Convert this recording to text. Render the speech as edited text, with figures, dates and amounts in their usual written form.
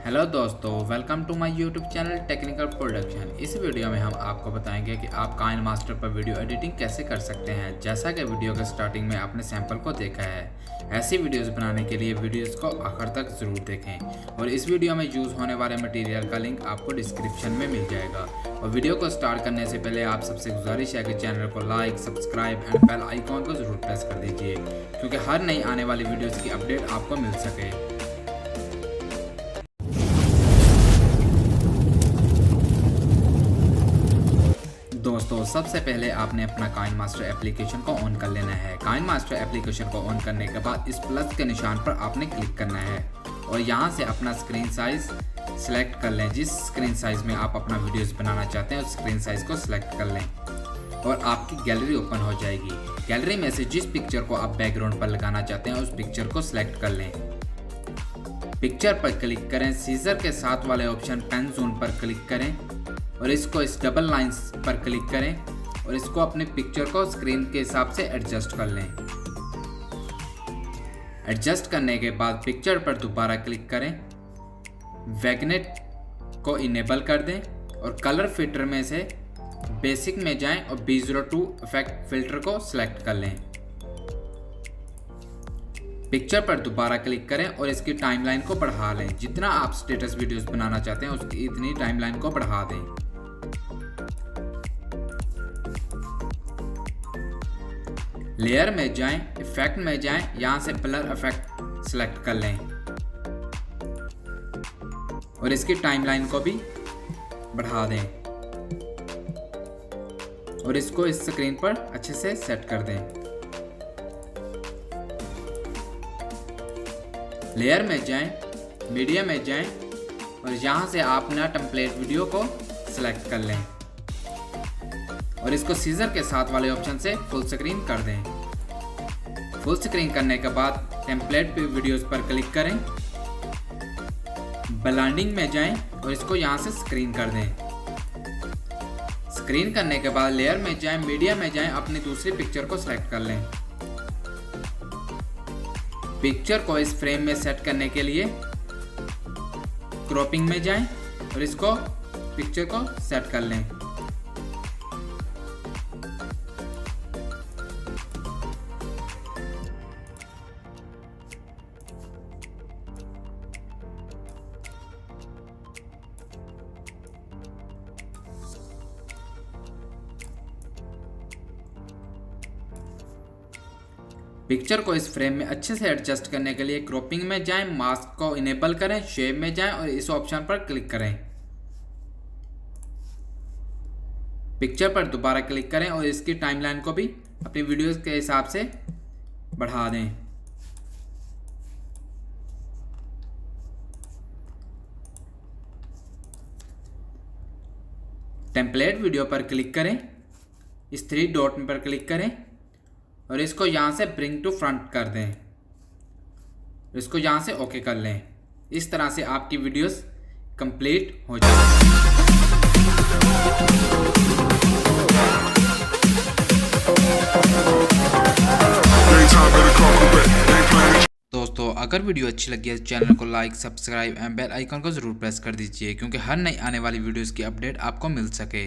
Hello दोस्तों, welcome to my YouTube channel technical production. इस video में हम आपको बताएंगे कि आप काइनमास्टर पर वीडियो एडिटिंग कैसे कर सकते हैं। जैसा कि वीडियो के स्टार्टिंग में आपने सैंपल को देखा है, ऐसी वीडियोस बनाने के लिए वीडियोस को आखिर तक ज़रूर देखें। और इस वीडियो में यूज़ होने वाले मटेरियल का लिंक आपको डिस्क्रिप्शन में मिल जाएगा। और वीडियो को स्टार्ट करने से पहले आप सबसे गुजारिश है कि चैनल को like, subscribe and bell icon को ज़रूर प्रेस कर दीजिए, क्योंकि हर नई आने वाली वीडियोज़ की अपडेट आपको मिल सके। दोस्तों, सबसे पहले आपने अपना काइनमास्टर एप्लीकेशन को ऑन कर लेना है। काइनमास्टर एप्लीकेशन को ऑन करने के बाद इस प्लस के निशान पर आपने क्लिक करना है और यहाँ से अपना स्क्रीन साइज सिलेक्ट कर लें। जिस स्क्रीन साइज में आप अपना वीडियोस बनाना चाहते हैं उस स्क्रीन साइज को सिलेक्ट कर लें और आपकी गैलरी ओपन हो जाएगी। गैलरी में से जिस पिक्चर को आप बैकग्राउंड पर लगाना चाहते हैं उस पिक्चर को सिलेक्ट कर लें। पिक्चर पर क्लिक करें, सीजर के साथ वाले ऑप्शन पेन जोन पर क्लिक करें और इसको इस डबल लाइंस पर क्लिक करें और इसको अपने पिक्चर को स्क्रीन के हिसाब से एडजस्ट कर लें। एडजस्ट करने के बाद पिक्चर पर दोबारा क्लिक करें, वैगनेट को इनेबल कर दें और कलर फिल्टर में से बेसिक में जाएं और B02 इफेक्ट फिल्टर को सिलेक्ट कर लें। पिक्चर पर दोबारा क्लिक करें और इसकी टाइमलाइन को बढ़ा लें। जितना आप स्टेटस वीडियोस बनाना चाहते हैं उसकी इतनी टाइमलाइन को बढ़ा दें। लेयर में जाएं, इफेक्ट में जाएं, यहां से ब्लर इफेक्ट सिलेक्ट कर लें और इसकी टाइमलाइन को भी बढ़ा दें और इसको इस स्क्रीन पर अच्छे से सेट कर दें। लेयर में जाएं, मीडिया में जाएं और यहां से आप अपना टेम्पलेट वीडियो को सिलेक्ट कर लें और इसको सीजर के साथ वाले ऑप्शन से फुल स्क्रीन कर दें। फुल स्क्रीन करने के बाद टेम्पलेट वीडियोस पर क्लिक करें, ब्लेंडिंग में जाएं और इसको यहां से स्क्रीन कर दें। स्क्रीन करने के बाद लेयर में जाएं, मीडिया में जाएं, अपनी दूसरी पिक्चर को सिलेक्ट कर लें। पिक्चर को इस फ्रेम में सेट करने के लिए क्रॉपिंग में जाएं और इसको पिक्चर को सेट कर लें। पिक्चर को इस फ्रेम में अच्छे से एडजस्ट करने के लिए क्रॉपिंग में जाएं, मास्क को इनेबल करें, शेप में जाएं और इस ऑप्शन पर क्लिक करें। पिक्चर पर दोबारा क्लिक करें और इसकी टाइमलाइन को भी अपनी वीडियोस के हिसाब से बढ़ा दें। टेम्पलेट वीडियो पर क्लिक करें, इस 3 डॉट पर क्लिक करें और इसको यहाँ से ब्रिंग टू फ्रंट कर दें। इसको यहाँ से ओके कर लें। इस तरह से आपकी वीडियोस कंप्लीट हो जाएगी। दोस्तों, अगर वीडियो अच्छी लगी है तो चैनल को like, subscribe and bell icon को ज़रूर प्रेस कर दीजिए, क्योंकि हर नई आने वाली वीडियोस की अपडेट आपको मिल सके।